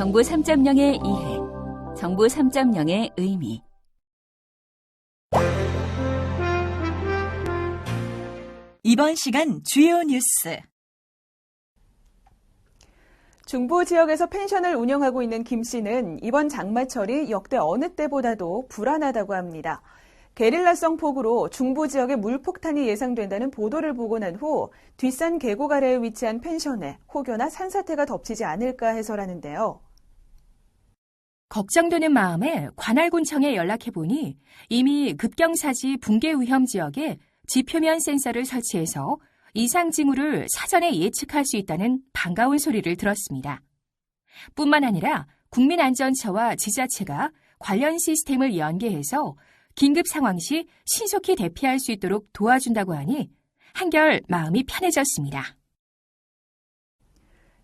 정부 3.0의 이해, 정부 3.0의 의미. 이번 시간 주요 뉴스. 중부 지역에서 펜션을 운영하고 있는 김 씨는 이번 장마철이 역대 어느 때보다도 불안하다고 합니다. 게릴라성 폭우로 중부 지역에 물폭탄이 예상된다는 보도를 보고 난 후 뒷산 계곡 아래에 위치한 펜션에 혹여나 산사태가 덮치지 않을까 해서라는데요. 걱정되는 마음에 관할군청에 연락해보니 이미 급경사지 붕괴 위험 지역에 지표면 센서를 설치해서 이상 징후를 사전에 예측할 수 있다는 반가운 소리를 들었습니다. 뿐만 아니라 국민안전처와 지자체가 관련 시스템을 연계해서 긴급 상황 시 신속히 대피할 수 있도록 도와준다고 하니 한결 마음이 편해졌습니다.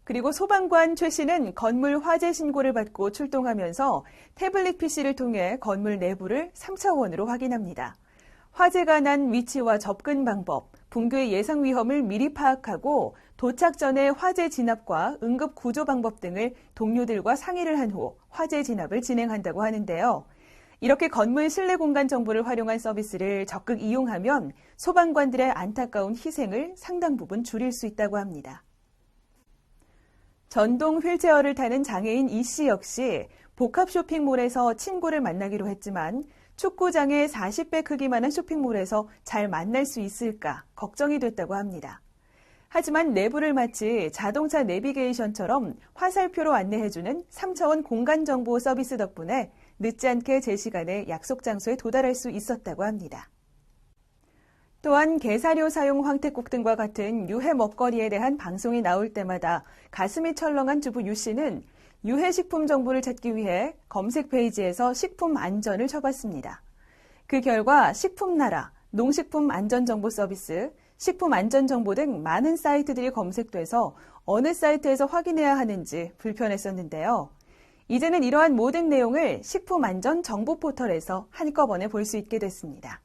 그리고 소방관 최 씨는 건물 화재 신고를 받고 출동하면서 태블릿 PC를 통해 건물 내부를 3차원으로 확인합니다. 화재가 난 위치와 접근 방법, 붕괴 예상 위험을 미리 파악하고 도착 전에 화재 진압과 응급 구조 방법 등을 동료들과 상의를 한 후 화재 진압을 진행한다고 하는데요. 이렇게 건물 실내 공간 정보를 활용한 서비스를 적극 이용하면 소방관들의 안타까운 희생을 상당 부분 줄일 수 있다고 합니다. 전동 휠체어를 타는 장애인 이 씨 역시 복합 쇼핑몰에서 친구를 만나기로 했지만 축구장의 40배 크기만한 쇼핑몰에서 잘 만날 수 있을까 걱정이 됐다고 합니다. 하지만 내부를 마치 자동차 내비게이션처럼 화살표로 안내해주는 3차원 공간정보 서비스 덕분에 늦지 않게 제 시간에 약속 장소에 도달할 수 있었다고 합니다. 또한 게사료 사용 황태국 등과 같은 유해 먹거리에 대한 방송이 나올 때마다 가슴이 철렁한 주부 유 씨는 유해 식품 정보를 찾기 위해 검색 페이지에서 식품 안전을 쳐봤습니다. 그 결과 식품나라, 농식품 안전정보 서비스, 식품 안전정보 등 많은 사이트들이 검색돼서 어느 사이트에서 확인해야 하는지 불편했었는데요. 이제는 이러한 모든 내용을 식품안전정보 포털에서 한꺼번에 볼 수 있게 됐습니다.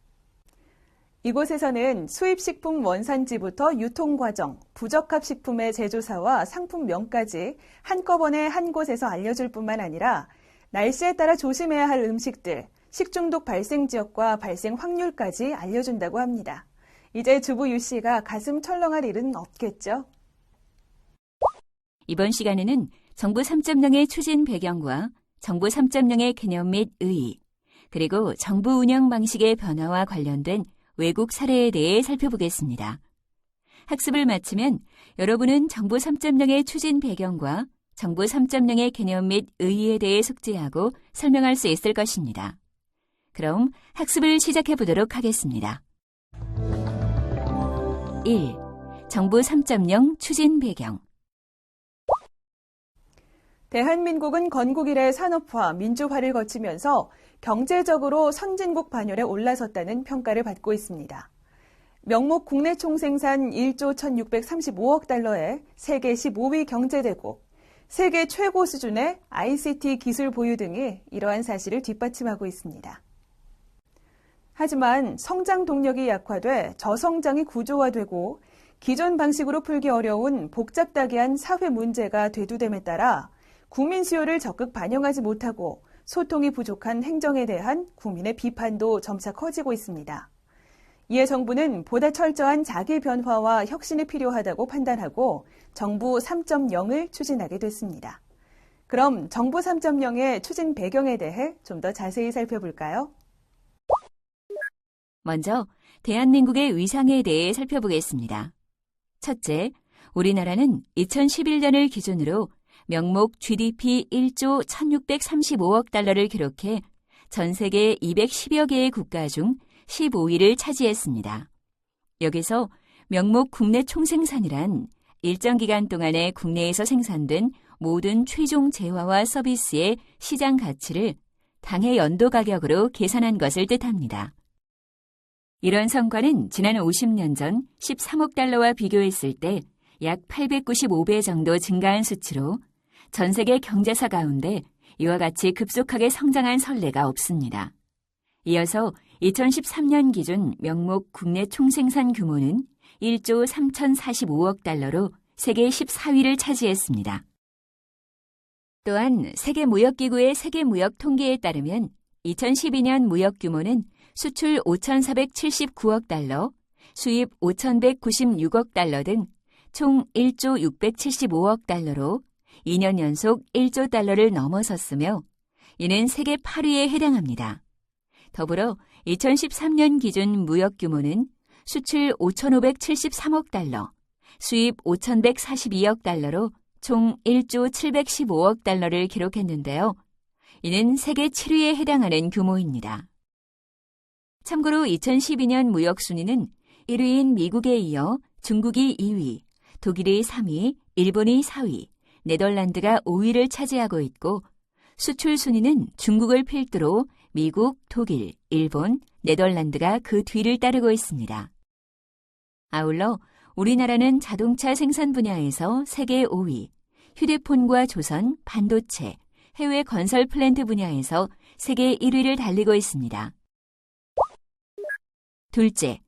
이곳에서는 수입식품 원산지부터 유통과정, 부적합 식품의 제조사와 상품명까지 한꺼번에 한 곳에서 알려줄 뿐만 아니라 날씨에 따라 조심해야 할 음식들, 식중독 발생 지역과 발생 확률까지 알려준다고 합니다. 이제 주부 유 씨가 가슴 철렁할 일은 없겠죠? 이번 시간에는 정부 3.0의 추진 배경과 정부 3.0의 개념 및 의의, 그리고 정부 운영 방식의 변화와 관련된 외국 사례에 대해 살펴보겠습니다. 학습을 마치면 여러분은 정부 3.0의 추진 배경과 정부 3.0의 개념 및 의의에 대해 숙지하고 설명할 수 있을 것입니다. 그럼 학습을 시작해 보도록 하겠습니다. 1. 정부 3.0 추진 배경. 대한민국은 건국 이래 산업화, 민주화를 거치면서 경제적으로 선진국 반열에 올라섰다는 평가를 받고 있습니다. 명목 국내 총생산 1조 1,635억 달러의 세계 15위 경제대국, 세계 최고 수준의 ICT 기술 보유 등이 이러한 사실을 뒷받침하고 있습니다. 하지만 성장 동력이 약화돼 저성장이 구조화되고 기존 방식으로 풀기 어려운 복잡다개한 사회 문제가 대두됨에 따라 국민 수요를 적극 반영하지 못하고 소통이 부족한 행정에 대한 국민의 비판도 점차 커지고 있습니다. 이에 정부는 보다 철저한 자기 변화와 혁신이 필요하다고 판단하고 정부 3.0을 추진하게 됐습니다. 그럼 정부 3.0의 추진 배경에 대해 좀 더 자세히 살펴볼까요? 먼저 대한민국의 위상에 대해 살펴보겠습니다. 첫째, 우리나라는 2011년을 기준으로 명목 GDP 1조 1,635억 달러를 기록해 전 세계 210여 개의 국가 중 15위를 차지했습니다. 여기서 명목 국내 총생산이란 일정 기간 동안에 국내에서 생산된 모든 최종 재화와 서비스의 시장 가치를 당해 연도 가격으로 계산한 것을 뜻합니다. 이런 성과는 지난 50년 전 13억 달러와 비교했을 때 약 895배 정도 증가한 수치로 전 세계 경제사 가운데 이와 같이 급속하게 성장한 선례가 없습니다. 이어서 2013년 기준 명목 국내 총생산 규모는 1조 3,045억 달러로 세계 14위를 차지했습니다. 또한 세계무역기구의 세계무역 통계에 따르면 2012년 무역 규모는 수출 5,479억 달러, 수입 5,196억 달러 등 총 1조 675억 달러로 2년 연속 1조 달러를 넘어섰으며 이는 세계 8위에 해당합니다. 더불어 2013년 기준 무역 규모는 수출 5,573억 달러, 수입 5,142억 달러로 총 1조 715억 달러를 기록했는데요. 이는 세계 7위에 해당하는 규모입니다. 참고로 2012년 무역 순위는 1위인 미국에 이어 중국이 2위, 독일이 3위, 일본이 4위, 네덜란드가 5위를 차지하고 있고 수출 순위는 중국을 필두로 미국, 독일, 일본, 네덜란드가 그 뒤를 따르고 있습니다. 아울러 우리나라는 자동차 생산 분야에서 세계 5위, 휴대폰과 조선, 반도체, 해외 건설 플랜트 분야에서 세계 1위를 달리고 있습니다. 둘째,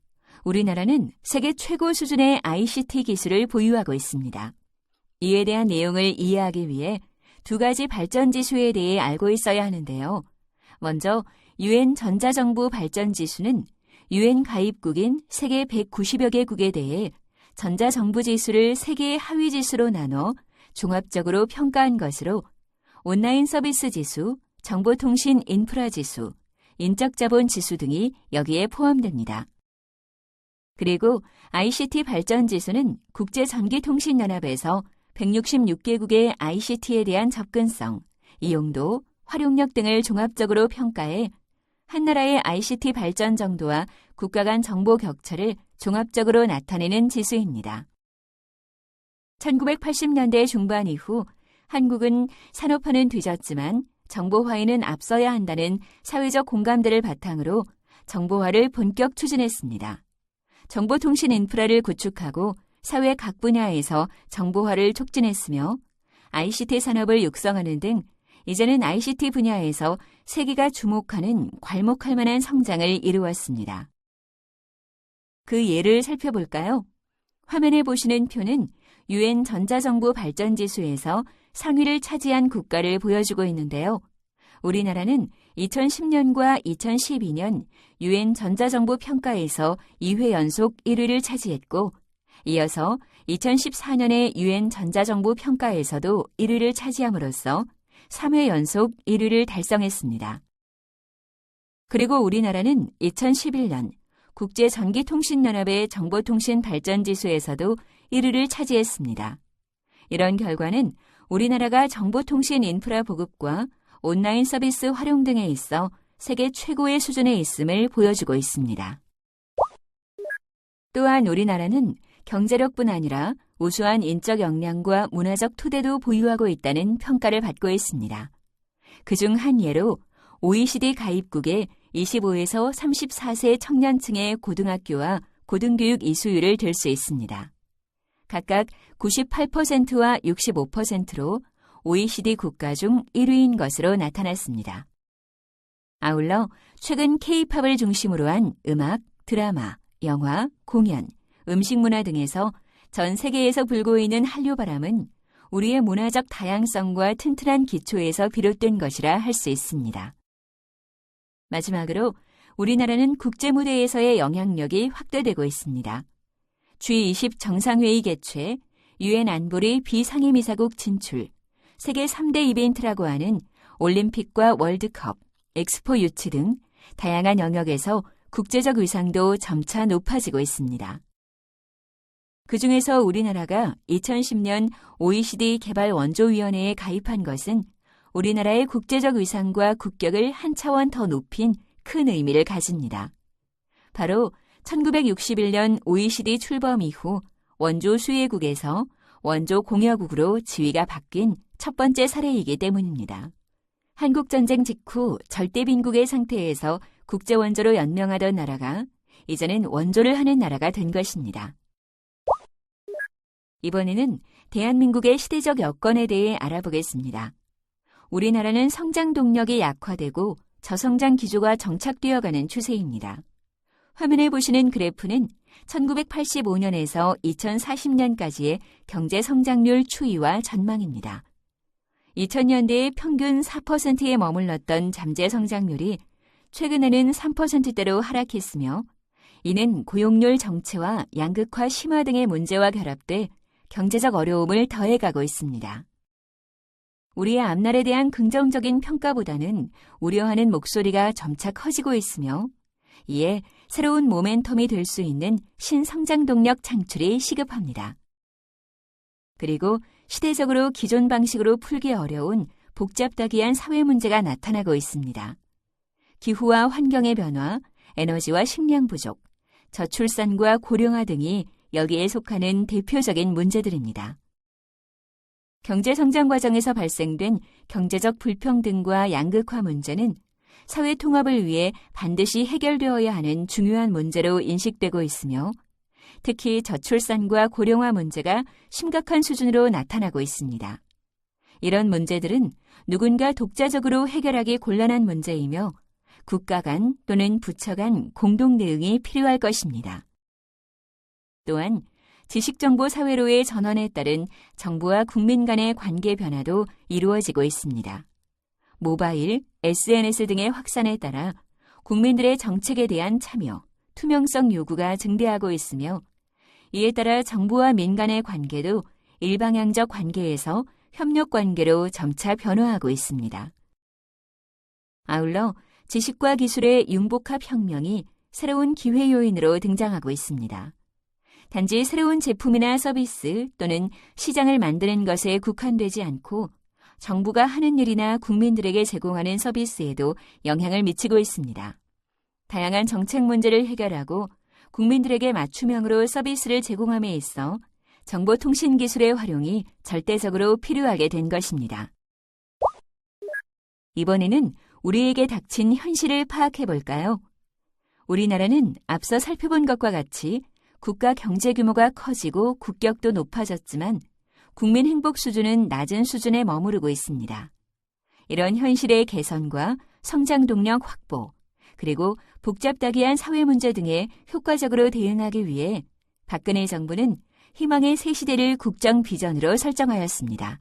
우리나라는 세계 최고 수준의 ICT 기술을 보유하고 있습니다. 이에 대한 내용을 이해하기 위해 두 가지 발전 지수에 대해 알고 있어야 하는데요. 먼저 UN 전자정부 발전 지수는 UN 가입국인 세계 190여 개국에 대해 전자정부 지수를 3개의 하위 지수로 나눠 종합적으로 평가한 것으로 온라인 서비스 지수, 정보통신 인프라 지수, 인적자본 지수 등이 여기에 포함됩니다. 그리고 ICT 발전 지수는 국제전기통신연합에서 166개국의 ICT에 대한 접근성, 이용도, 활용력 등을 종합적으로 평가해 한 나라의 ICT 발전 정도와 국가 간 정보 격차를 종합적으로 나타내는 지수입니다. 1980년대 중반 이후 한국은 산업화는 뒤졌지만 정보화에는 앞서야 한다는 사회적 공감대를 바탕으로 정보화를 본격 추진했습니다. 정보통신 인프라를 구축하고 사회 각 분야에서 정보화를 촉진했으며 ICT 산업을 육성하는 등 이제는 ICT 분야에서 세계가 주목하는 괄목할 만한 성장을 이루었습니다. 그 예를 살펴볼까요? 화면에 보시는 표는 UN 전자정부 발전지수에서 상위를 차지한 국가를 보여주고 있는데요. 우리나라는 2010년과 2012년 UN 전자정부 평가에서 2회 연속 1위를 차지했고 이어서 2014년의 UN 전자정부 평가에서도 1위를 차지함으로써 3회 연속 1위를 달성했습니다. 그리고 우리나라는 2011년 국제전기통신연합의 정보통신 발전지수에서도 1위를 차지했습니다. 이런 결과는 우리나라가 정보통신 인프라 보급과 온라인 서비스 활용 등에 있어 세계 최고의 수준에 있음을 보여주고 있습니다. 또한 우리나라는 경제력뿐 아니라 우수한 인적 역량과 문화적 토대도 보유하고 있다는 평가를 받고 있습니다. 그중 한 예로 OECD 가입국의 25에서 34세 청년층의 고등학교와 고등교육 이수율을 들 수 있습니다. 각각 98%와 65%로 OECD 국가 중 1위인 것으로 나타났습니다. 아울러 최근 K-팝을 중심으로 한 음악, 드라마, 영화, 공연, 음식 문화 등에서 전 세계에서 불고 있는 한류 바람은 우리의 문화적 다양성과 튼튼한 기초에서 비롯된 것이라 할 수 있습니다. 마지막으로 우리나라는 국제 무대에서의 영향력이 확대되고 있습니다. G20 정상회의 개최, UN 안보리 비상임이사국 진출, 세계 3대 이벤트라고 하는 올림픽과 월드컵, 엑스포 유치 등 다양한 영역에서 국제적 위상도 점차 높아지고 있습니다. 그중에서 우리나라가 2010년 OECD 개발원조위원회에 가입한 것은 우리나라의 국제적 위상과 국격을 한 차원 더 높인 큰 의미를 가집니다. 바로 1961년 OECD 출범 이후 원조 수혜국에서 원조 공여국으로 지위가 바뀐 첫 번째 사례이기 때문입니다. 한국전쟁 직후 절대 빈국의 상태에서 국제원조로 연명하던 나라가 이제는 원조를 하는 나라가 된 것입니다. 이번에는 대한민국의 시대적 여건에 대해 알아보겠습니다. 우리나라는 성장 동력이 약화되고 저성장 기조가 정착되어가는 추세입니다. 화면에 보시는 그래프는 1985년에서 2040년까지의 경제 성장률 추이와 전망입니다. 2000년대의 평균 4%에 머물렀던 잠재 성장률이 최근에는 3%대로 하락했으며 이는 고용률 정체와 양극화 심화 등의 문제와 결합돼 경제적 어려움을 더해가고 있습니다. 우리의 앞날에 대한 긍정적인 평가보다는 우려하는 목소리가 점차 커지고 있으며 이에 새로운 모멘텀이 될 수 있는 신성장 동력 창출이 시급합니다. 그리고 시대적으로 기존 방식으로 풀기 어려운 복잡다기한 사회 문제가 나타나고 있습니다. 기후와 환경의 변화, 에너지와 식량 부족, 저출산과 고령화 등이 여기에 속하는 대표적인 문제들입니다. 경제성장 과정에서 발생된 경제적 불평등과 양극화 문제는 사회 통합을 위해 반드시 해결되어야 하는 중요한 문제로 인식되고 있으며 특히 저출산과 고령화 문제가 심각한 수준으로 나타나고 있습니다. 이런 문제들은 누군가 독자적으로 해결하기 곤란한 문제이며 국가 간 또는 부처 간 공동 대응이 필요할 것입니다. 또한 지식정보 사회로의 전환에 따른 정부와 국민 간의 관계 변화도 이루어지고 있습니다. 모바일, SNS 등의 확산에 따라 국민들의 정책에 대한 참여, 투명성 요구가 증대하고 있으며 이에 따라 정부와 민간의 관계도 일방향적 관계에서 협력 관계로 점차 변화하고 있습니다. 아울러 지식과 기술의 융복합 혁명이 새로운 기회 요인으로 등장하고 있습니다. 단지 새로운 제품이나 서비스 또는 시장을 만드는 것에 국한되지 않고 정부가 하는 일이나 국민들에게 제공하는 서비스에도 영향을 미치고 있습니다. 다양한 정책 문제를 해결하고 국민들에게 맞춤형으로 서비스를 제공함에 있어 정보통신기술의 활용이 절대적으로 필요하게 된 것입니다. 이번에는 우리에게 닥친 현실을 파악해 볼까요? 우리나라는 앞서 살펴본 것과 같이 국가 경제 규모가 커지고 국격도 높아졌지만 국민 행복 수준은 낮은 수준에 머무르고 있습니다. 이런 현실의 개선과 성장 동력 확보, 그리고 복잡다기한 사회 문제 등에 효과적으로 대응하기 위해 박근혜 정부는 희망의 새 시대를 국정 비전으로 설정하였습니다.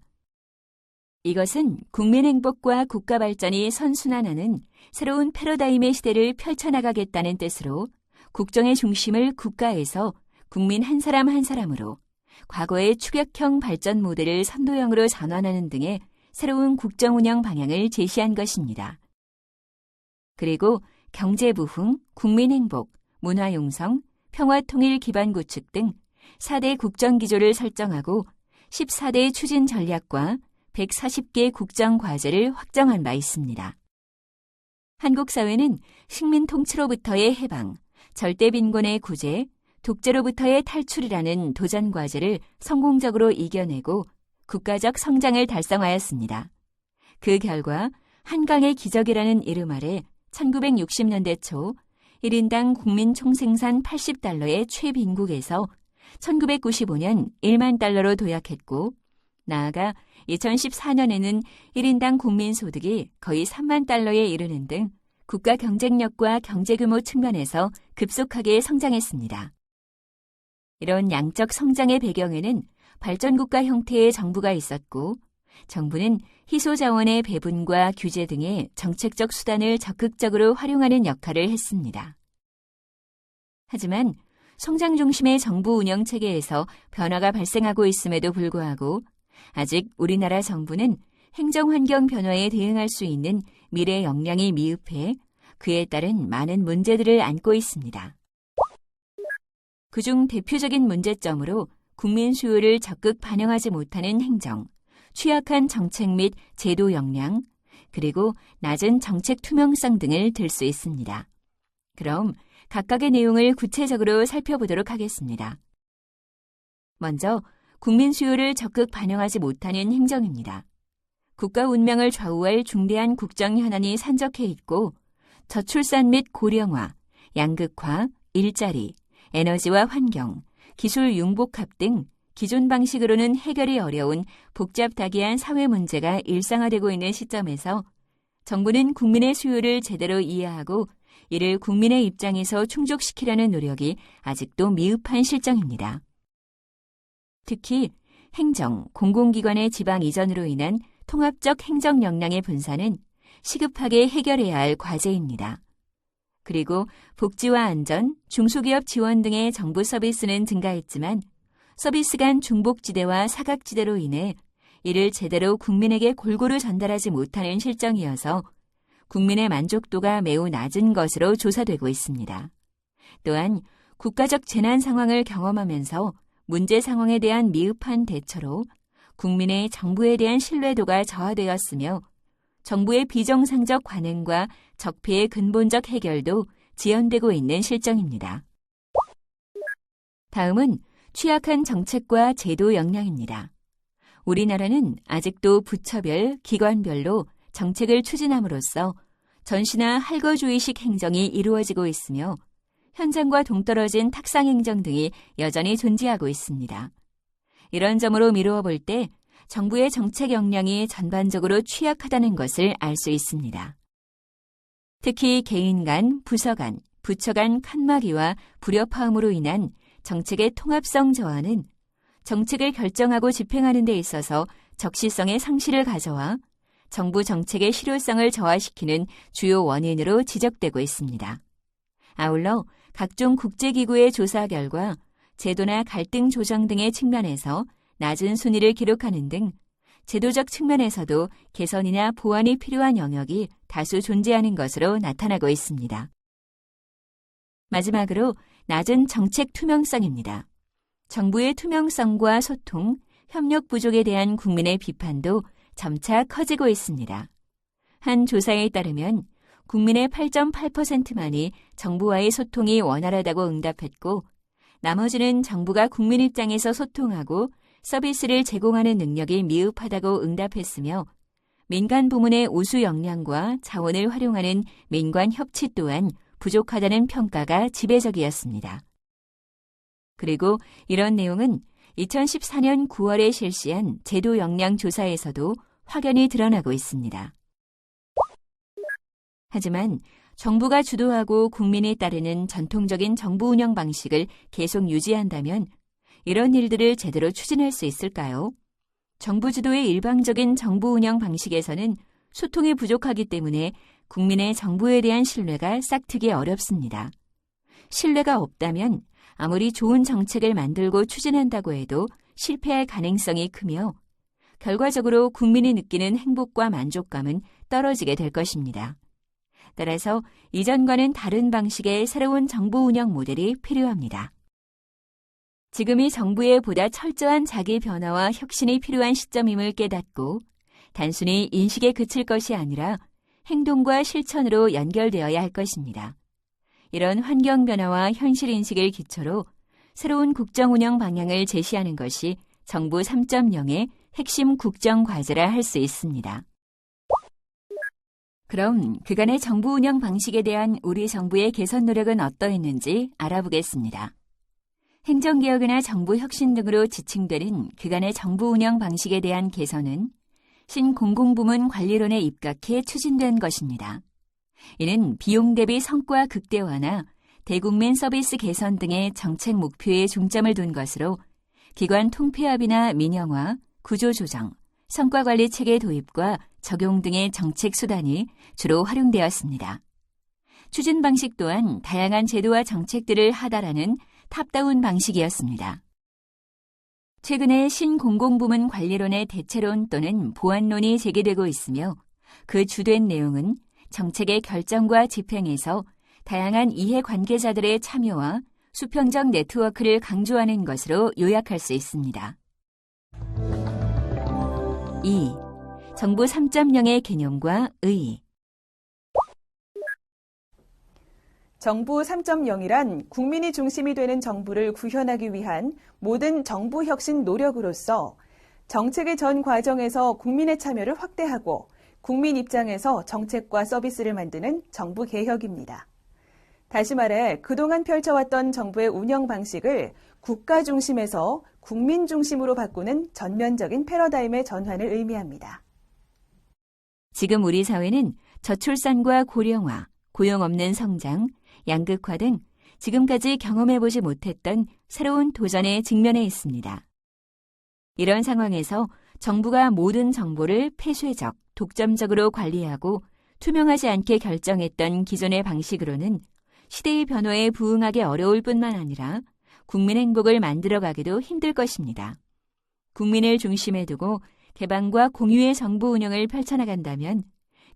이것은 국민 행복과 국가 발전이 선순환하는 새로운 패러다임의 시대를 펼쳐나가겠다는 뜻으로 국정의 중심을 국가에서 국민 한 사람 한 사람으로 과거의 추격형 발전 모델을 선도형으로 전환하는 등의 새로운 국정 운영 방향을 제시한 것입니다. 그리고 경제 부흥, 국민 행복, 문화 용성, 평화 통일 기반 구축 등 4대 국정 기조를 설정하고 14대 추진 전략과 140개 국정 과제를 확정한 바 있습니다. 한국 사회는 식민 통치로부터의 해방, 절대 빈곤의 구제, 독재로부터의 탈출이라는 도전 과제를 성공적으로 이겨내고 국가적 성장을 달성하였습니다. 그 결과 한강의 기적이라는 이름 아래 1960년대 초 1인당 국민 총생산 80달러의 최빈국에서 1995년 1만 달러로 도약했고 나아가 2014년에는 1인당 국민 소득이 거의 3만 달러에 이르는 등 국가 경쟁력과 경제 규모 측면에서 급속하게 성장했습니다. 이런 양적 성장의 배경에는 발전국가 형태의 정부가 있었고 정부는 희소자원의 배분과 규제 등의 정책적 수단을 적극적으로 활용하는 역할을 했습니다. 하지만 성장 중심의 정부 운영 체계에서 변화가 발생하고 있음에도 불구하고 아직 우리나라 정부는 행정환경 변화에 대응할 수 있는 미래 역량이 미흡해 그에 따른 많은 문제들을 안고 있습니다. 그중 대표적인 문제점으로 국민 수요를 적극 반영하지 못하는 행정, 취약한 정책 및 제도 역량, 그리고 낮은 정책 투명성 등을 들 수 있습니다. 그럼 각각의 내용을 구체적으로 살펴보도록 하겠습니다. 먼저 국민 수요를 적극 반영하지 못하는 행정입니다. 국가 운명을 좌우할 중대한 국정 현안이 산적해 있고 저출산 및 고령화, 양극화, 일자리, 에너지와 환경, 기술 융복합 등 기존 방식으로는 해결이 어려운 복잡다기한 사회 문제가 일상화되고 있는 시점에서 정부는 국민의 수요를 제대로 이해하고 이를 국민의 입장에서 충족시키려는 노력이 아직도 미흡한 실정입니다. 특히 행정, 공공기관의 지방 이전으로 인한 통합적 행정 역량의 분산은 시급하게 해결해야 할 과제입니다. 그리고 복지와 안전, 중소기업 지원 등의 정부 서비스는 증가했지만 서비스 간 중복지대와 사각지대로 인해 이를 제대로 국민에게 골고루 전달하지 못하는 실정이어서 국민의 만족도가 매우 낮은 것으로 조사되고 있습니다. 또한 국가적 재난 상황을 경험하면서 문제 상황에 대한 미흡한 대처로 국민의 정부에 대한 신뢰도가 저하되었으며 정부의 비정상적 관행과 적폐의 근본적 해결도 지연되고 있는 실정입니다. 다음은 취약한 정책과 제도 역량입니다. 우리나라는 아직도 부처별, 기관별로 정책을 추진함으로써 전시나 할거주의식 행정이 이루어지고 있으며 현장과 동떨어진 탁상행정 등이 여전히 존재하고 있습니다. 이런 점으로 미루어 볼 때 정부의 정책 역량이 전반적으로 취약하다는 것을 알 수 있습니다. 특히 개인 간, 부서 간, 부처 간 칸막이와 불협화음으로 인한 정책의 통합성 저하는 정책을 결정하고 집행하는 데 있어서 적시성의 상실을 가져와 정부 정책의 실효성을 저하시키는 주요 원인으로 지적되고 있습니다. 아울러 각종 국제기구의 조사 결과 제도나 갈등 조정 등의 측면에서 낮은 순위를 기록하는 등 제도적 측면에서도 개선이나 보완이 필요한 영역이 다수 존재하는 것으로 나타나고 있습니다. 마지막으로 낮은 정책 투명성입니다. 정부의 투명성과 소통, 협력 부족에 대한 국민의 비판도 점차 커지고 있습니다. 한 조사에 따르면 국민의 8.8%만이 정부와의 소통이 원활하다고 응답했고 나머지는 정부가 국민 입장에서 소통하고 서비스를 제공하는 능력이 미흡하다고 응답했으며 민간 부문의 우수 역량과 자원을 활용하는 민관 협치 또한 부족하다는 평가가 지배적이었습니다. 그리고 이런 내용은 2014년 9월에 실시한 제도 역량 조사에서도 확연히 드러나고 있습니다. 하지만 정부가 주도하고 국민이 따르는 전통적인 정부 운영 방식을 계속 유지한다면 이런 일들을 제대로 추진할 수 있을까요? 정부 주도의 일방적인 정부 운영 방식에서는 소통이 부족하기 때문에 국민의 정부에 대한 신뢰가 싹트기 어렵습니다. 신뢰가 없다면 아무리 좋은 정책을 만들고 추진한다고 해도 실패할 가능성이 크며 결과적으로 국민이 느끼는 행복과 만족감은 떨어지게 될 것입니다. 따라서 이전과는 다른 방식의 새로운 정부 운영 모델이 필요합니다. 지금이 정부의 보다 철저한 자기 변화와 혁신이 필요한 시점임을 깨닫고 단순히 인식에 그칠 것이 아니라 행동과 실천으로 연결되어야 할 것입니다. 이런 환경 변화와 현실 인식을 기초로 새로운 국정 운영 방향을 제시하는 것이 정부 3.0의 핵심 국정 과제라 할 수 있습니다. 그럼 그간의 정부 운영 방식에 대한 우리 정부의 개선 노력은 어떠했는지 알아보겠습니다. 행정개혁이나 정부 혁신 등으로 지칭되는 그간의 정부 운영 방식에 대한 개선은 신공공부문 관리론에 입각해 추진된 것입니다. 이는 비용 대비 성과 극대화나 대국민 서비스 개선 등의 정책 목표에 중점을 둔 것으로 기관 통폐합이나 민영화, 구조조정, 성과관리 체계 도입과 적용 등의 정책 수단이 주로 활용되었습니다. 추진 방식 또한 다양한 제도와 정책들을 하달하는 탑다운 방식이었습니다. 최근에 신공공부문 관리론의 대체론 또는 보완론이 제기되고 있으며 그 주된 내용은 정책의 결정과 집행에서 다양한 이해 관계자들의 참여와 수평적 네트워크를 강조하는 것으로 요약할 수 있습니다. 2. 정부 3.0의 개념과 의의. 정부 3.0이란 국민이 중심이 되는 정부를 구현하기 위한 모든 정부 혁신 노력으로서 정책의 전 과정에서 국민의 참여를 확대하고 국민 입장에서 정책과 서비스를 만드는 정부 개혁입니다. 다시 말해 그동안 펼쳐왔던 정부의 운영 방식을 국가 중심에서 국민 중심으로 바꾸는 전면적인 패러다임의 전환을 의미합니다. 지금 우리 사회는 저출산과 고령화, 고용 없는 성장, 양극화 등 지금까지 경험해보지 못했던 새로운 도전에 직면해 있습니다. 이런 상황에서 정부가 모든 정보를 폐쇄적, 독점적으로 관리하고 투명하지 않게 결정했던 기존의 방식으로는 시대의 변화에 부응하기 어려울 뿐만 아니라 국민 행복을 만들어가기도 힘들 것입니다. 국민을 중심에 두고 개방과 공유의 정부 운영을 펼쳐나간다면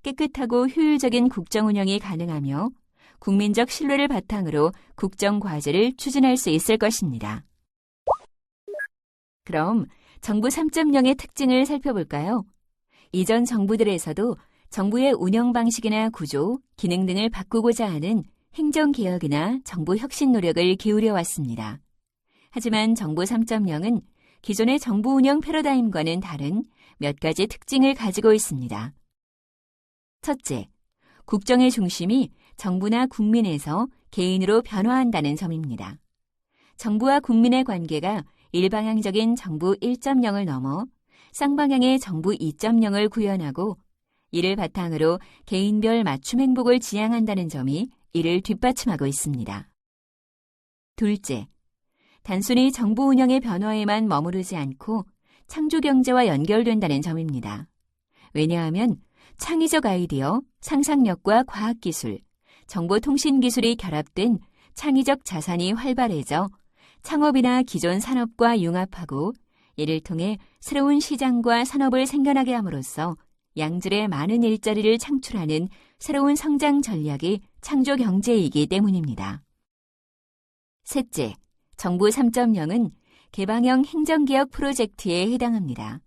깨끗하고 효율적인 국정 운영이 가능하며 국민적 신뢰를 바탕으로 국정 과제를 추진할 수 있을 것입니다. 그럼 정부 3.0의 특징을 살펴볼까요? 이전 정부들에서도 정부의 운영 방식이나 구조, 기능 등을 바꾸고자 하는 행정개혁이나 정부 혁신 노력을 기울여 왔습니다. 하지만 정부 3.0은 기존의 정부 운영 패러다임과는 다른 몇 가지 특징을 가지고 있습니다. 첫째, 국정의 중심이 정부나 국민에서 개인으로 변화한다는 점입니다. 정부와 국민의 관계가 일방향적인 정부 1.0을 넘어 쌍방향의 정부 2.0을 구현하고 이를 바탕으로 개인별 맞춤 행복을 지향한다는 점이 이를 뒷받침하고 있습니다. 둘째, 단순히 정부 운영의 변화에만 머무르지 않고 창조 경제와 연결된다는 점입니다. 왜냐하면 창의적 아이디어, 상상력과 과학기술, 정보통신기술이 결합된 창의적 자산이 활발해져 창업이나 기존 산업과 융합하고 이를 통해 새로운 시장과 산업을 생겨나게 함으로써 양질의 많은 일자리를 창출하는 새로운 성장 전략이 창조 경제이기 때문입니다. 셋째, 정부 3.0은 개방형 행정개혁 프로젝트에 해당합니다.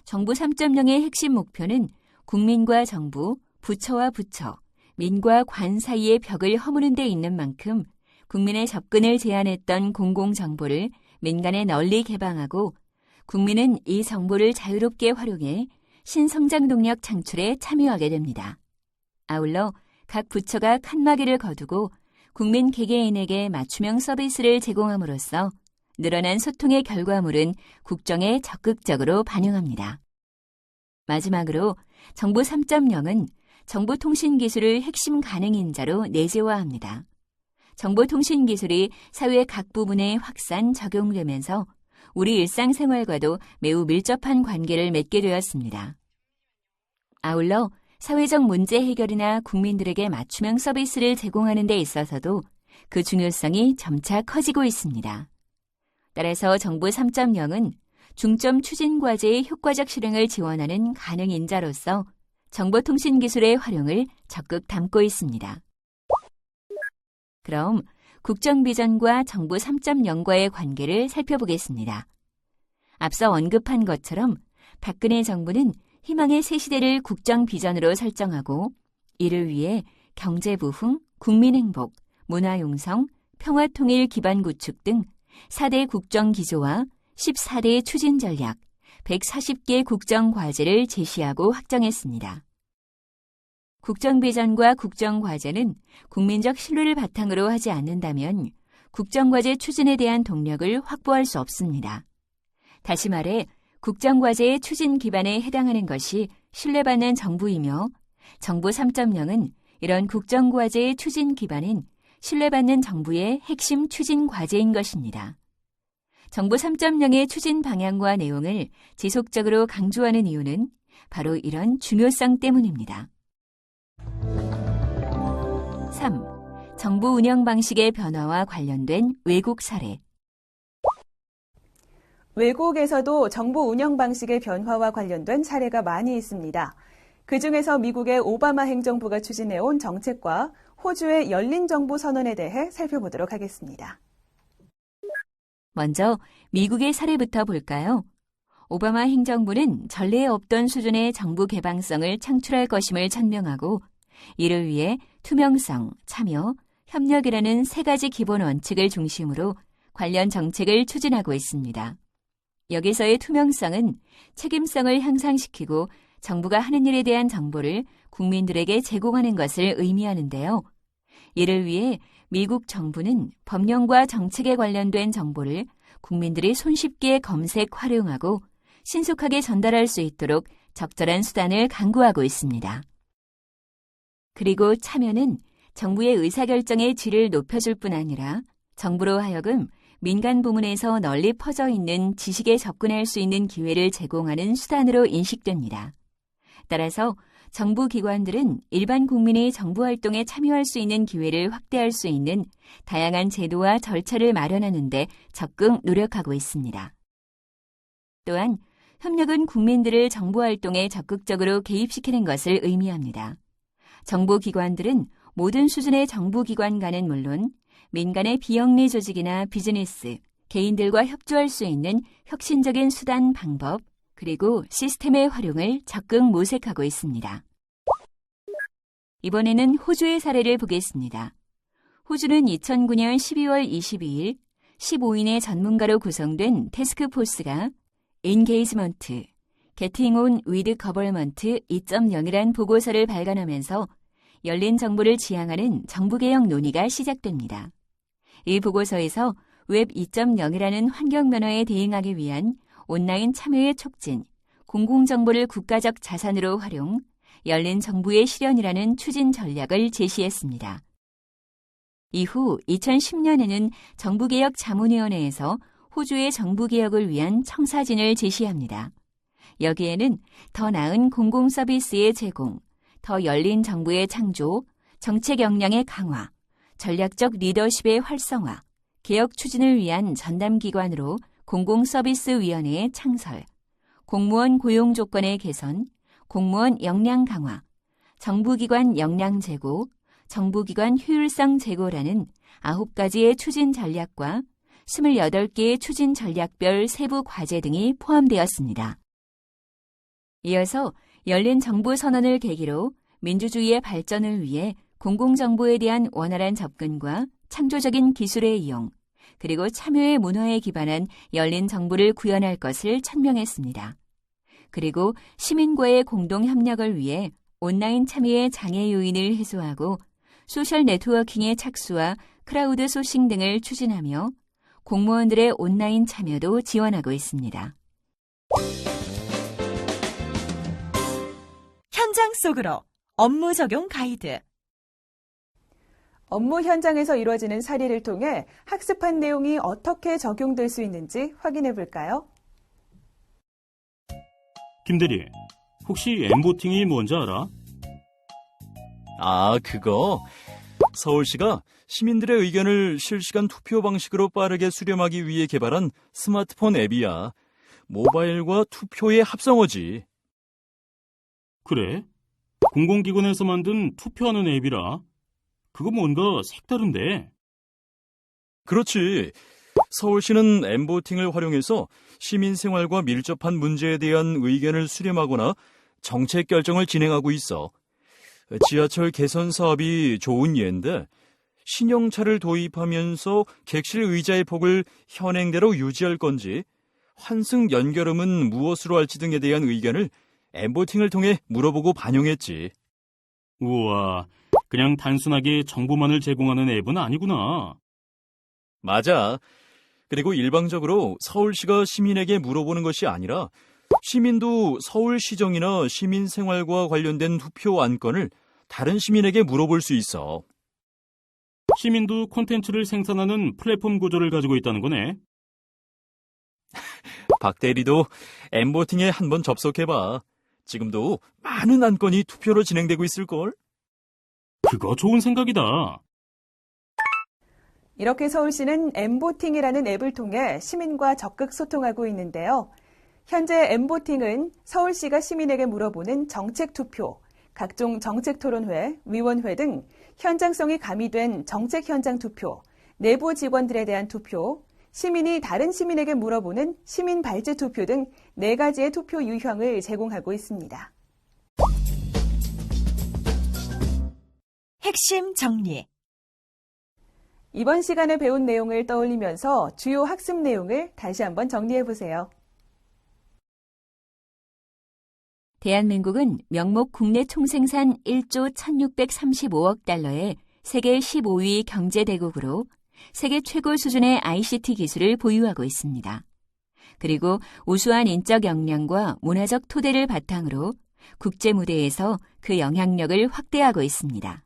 정부 3.0의 핵심 목표는 국민과 정부, 부처와 부처, 민과 관 사이의 벽을 허무는 데 있는 만큼 국민의 접근을 제한했던 공공정보를 민간에 널리 개방하고 국민은 이 정보를 자유롭게 활용해 신성장 동력 창출에 참여하게 됩니다. 아울러 각 부처가 칸막이를 거두고 국민 개개인에게 맞춤형 서비스를 제공함으로써 늘어난 소통의 결과물은 국정에 적극적으로 반영합니다. 마지막으로 정부 3.0은 정보통신기술을 핵심 가능인자로 내재화합니다. 정보통신기술이 사회 각 부분에 확산, 적용되면서 우리 일상생활과도 매우 밀접한 관계를 맺게 되었습니다. 아울러 사회적 문제 해결이나 국민들에게 맞춤형 서비스를 제공하는 데 있어서도 그 중요성이 점차 커지고 있습니다. 따라서 정부 3.0은 중점 추진 과제의 효과적 실행을 지원하는 가능인자로서 정보통신기술의 활용을 적극 담고 있습니다. 그럼 국정비전과 정부 3.0과의 관계를 살펴보겠습니다. 앞서 언급한 것처럼 박근혜 정부는 희망의 새 시대를 국정비전으로 설정하고 이를 위해 경제부흥, 국민행복, 문화융성, 평화통일 기반 구축 등 4대 국정기조와 14대 추진전략, 140개 국정과제를 제시하고 확정했습니다. 국정비전과 국정과제는 국민적 신뢰를 바탕으로 하지 않는다면 국정과제 추진에 대한 동력을 확보할 수 없습니다. 다시 말해 국정과제의 추진 기반에 해당하는 것이 신뢰받는 정부이며 정부 3.0은 이런 국정과제의 추진 기반인 신뢰받는 정부의 핵심 추진 과제인 것입니다. 정부 3.0의 추진 방향과 내용을 지속적으로 강조하는 이유는 바로 이런 중요성 때문입니다. 3. 정부 운영 방식의 변화와 관련된 외국 사례. 외국에서도 정부 운영 방식의 변화와 관련된 사례가 많이 있습니다. 그중에서 미국의 오바마 행정부가 추진해온 정책과 호주의 열린 정부 선언에 대해 살펴보도록 하겠습니다. 먼저 미국의 사례부터 볼까요? 오바마 행정부는 전례에 없던 수준의 정부 개방성을 창출할 것임을 천명하고 이를 위해 투명성, 참여, 협력이라는 세 가지 기본 원칙을 중심으로 관련 정책을 추진하고 있습니다. 여기서의 투명성은 책임성을 향상시키고 정부가 하는 일에 대한 정보를 국민들에게 제공하는 것을 의미하는데요. 이를 위해 미국 정부는 법령과 정책에 관련된 정보를 국민들이 손쉽게 검색, 활용하고 신속하게 전달할 수 있도록 적절한 수단을 강구하고 있습니다. 그리고 참여는 정부의 의사결정의 질을 높여줄 뿐 아니라 정부로 하여금 민간 부문에서 널리 퍼져 있는 지식에 접근할 수 있는 기회를 제공하는 수단으로 인식됩니다. 따라서 정부 기관들은 일반 국민이 정부 활동에 참여할 수 있는 기회를 확대할 수 있는 다양한 제도와 절차를 마련하는 데 적극 노력하고 있습니다. 또한 협력은 국민들을 정부 활동에 적극적으로 개입시키는 것을 의미합니다. 정부 기관들은 모든 수준의 정부 기관과는 물론 민간의 비영리 조직이나 비즈니스, 개인들과 협조할 수 있는 혁신적인 수단, 방법, 그리고 시스템의 활용을 적극 모색하고 있습니다. 이번에는 호주의 사례를 보겠습니다. 호주는 2009년 12월 22일 15인의 전문가로 구성된 태스크포스가 인게이지먼트, Getting on with Government 2.0이란 보고서를 발간하면서 열린 정보를 지향하는 정부개혁 논의가 시작됩니다. 이 보고서에서 웹 2.0이라는 환경 변화에 대응하기 위한 온라인 참여의 촉진, 공공정보를 국가적 자산으로 활용, 열린 정부의 실현이라는 추진 전략을 제시했습니다. 이후 2010년에는 정부개혁자문위원회에서 호주의 정부개혁을 위한 청사진을 제시합니다. 여기에는 더 나은 공공서비스의 제공, 더 열린 정부의 창조, 정책 역량의 강화, 전략적 리더십의 활성화, 개혁 추진을 위한 전담기관으로 공공서비스위원회의 창설, 공무원 고용 조건의 개선, 공무원 역량 강화, 정부기관 역량 제고, 정부기관 효율성 제고라는 9가지의 추진 전략과 28개의 추진 전략별 세부 과제 등이 포함되었습니다. 이어서 열린 정부 선언을 계기로 민주주의의 발전을 위해 공공정보에 대한 원활한 접근과 창조적인 기술의 이용, 그리고 참여의 문화에 기반한 열린 정부를 구현할 것을 천명했습니다. 그리고 시민과의 공동 협력을 위해 온라인 참여의 장애 요인을 해소하고 소셜 네트워킹의 착수와 크라우드 소싱 등을 추진하며 공무원들의 온라인 참여도 지원하고 있습니다. 현장 속으로 업무 적용 가이드. 업무 현장에서 이루어지는 사례를 통해 학습한 내용이 어떻게 적용될 수 있는지 확인해 볼까요? 김대리, 혹시 엠보팅이 뭔지 알아? 아, 그거? 서울시가 시민들의 의견을 실시간 투표 방식으로 빠르게 수렴하기 위해 개발한 스마트폰 앱이야. 모바일과 투표의 합성어지. 그래? 공공기관에서 만든 투표하는 앱이라? 그거 뭔가 색다른데? 그렇지. 서울시는 엠보팅을 활용해서 시민 생활과 밀접한 문제에 대한 의견을 수렴하거나 정책 결정을 진행하고 있어. 지하철 개선 사업이 좋은 예인데 신형차를 도입하면서 객실 의자의 폭을 현행대로 유지할 건지 환승 연결음은 무엇으로 할지 등에 대한 의견을 엠보팅을 통해 물어보고 반영했지. 우와, 그냥 단순하게 정보만을 제공하는 앱은 아니구나. 맞아. 그리고 일방적으로 서울시가 시민에게 물어보는 것이 아니라 시민도 서울시정이나 시민생활과 관련된 투표 안건을 다른 시민에게 물어볼 수 있어. 시민도 콘텐츠를 생산하는 플랫폼 구조를 가지고 있다는 거네. 박 대리도 엠보팅에 한번 접속해봐. 지금도 많은 안건이 투표로 진행되고 있을걸? 그거 좋은 생각이다. 이렇게 서울시는 엠보팅이라는 앱을 통해 시민과 적극 소통하고 있는데요. 현재 엠보팅은 서울시가 시민에게 물어보는 정책 투표, 각종 정책 토론회, 위원회 등 현장성이 가미된 정책 현장 투표, 내부 직원들에 대한 투표, 시민이 다른 시민에게 물어보는 시민 발제 투표 등 4가지의 투표 유형을 제공하고 있습니다. 핵심 정리. 이번 시간에 배운 내용을 떠올리면서 주요 학습 내용을 다시 한번 정리해 보세요. 대한민국은 명목 국내 총생산 1조 1635억 달러의 세계 15위 경제대국으로 세계 최고 수준의 ICT 기술을 보유하고 있습니다. 그리고 우수한 인적 역량과 문화적 토대를 바탕으로 국제 무대에서 그 영향력을 확대하고 있습니다.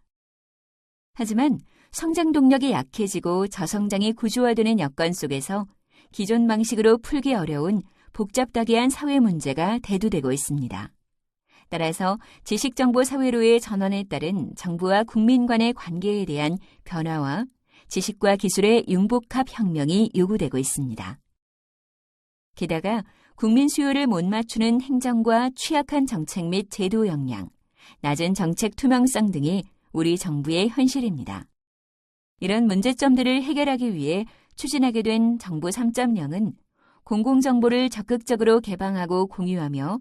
하지만 성장 동력이 약해지고 저성장이 구조화되는 여건 속에서 기존 방식으로 풀기 어려운 복잡다기한 사회 문제가 대두되고 있습니다. 따라서 지식정보 사회로의 전환에 따른 정부와 국민 간의 관계에 대한 변화와 지식과 기술의 융복합 혁명이 요구되고 있습니다. 게다가 국민 수요를 못 맞추는 행정과 취약한 정책 및 제도 역량, 낮은 정책 투명성 등이 우리 정부의 현실입니다. 이런 문제점들을 해결하기 위해 추진하게 된 정부 3.0은 공공정보를 적극적으로 개방하고 공유하며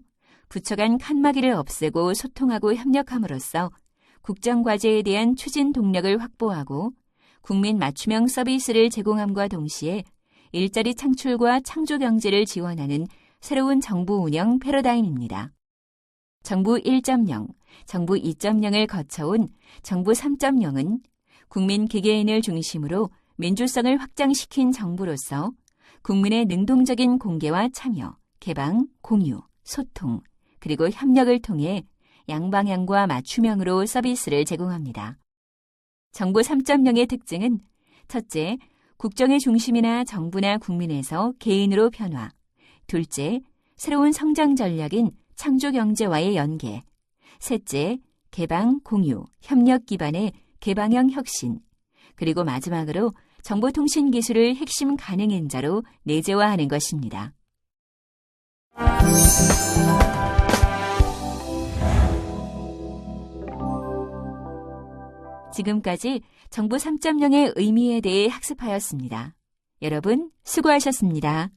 부처 간 칸막이를 없애고 소통하고 협력함으로써 국정과제에 대한 추진 동력을 확보하고 국민 맞춤형 서비스를 제공함과 동시에 일자리 창출과 창조 경제를 지원하는 새로운 정부 운영 패러다임입니다. 정부 1.0, 정부 2.0을 거쳐온 정부 3.0은 국민 개개인을 중심으로 민주성을 확장시킨 정부로서 국민의 능동적인 공개와 참여, 개방, 공유, 소통, 그리고 협력을 통해 양방향과 맞춤형으로 서비스를 제공합니다. 정부 3.0의 특징은 첫째, 국정의 중심이나 정부나 국민에서 개인으로 변화. 둘째, 새로운 성장 전략인 창조경제와의 연계. 셋째, 개방, 공유, 협력 기반의 개방형 혁신. 그리고 마지막으로 정보통신기술을 핵심 가능인자로 내재화하는 것입니다. 지금까지 정부 3.0의 의미에 대해 학습하였습니다. 여러분, 수고하셨습니다.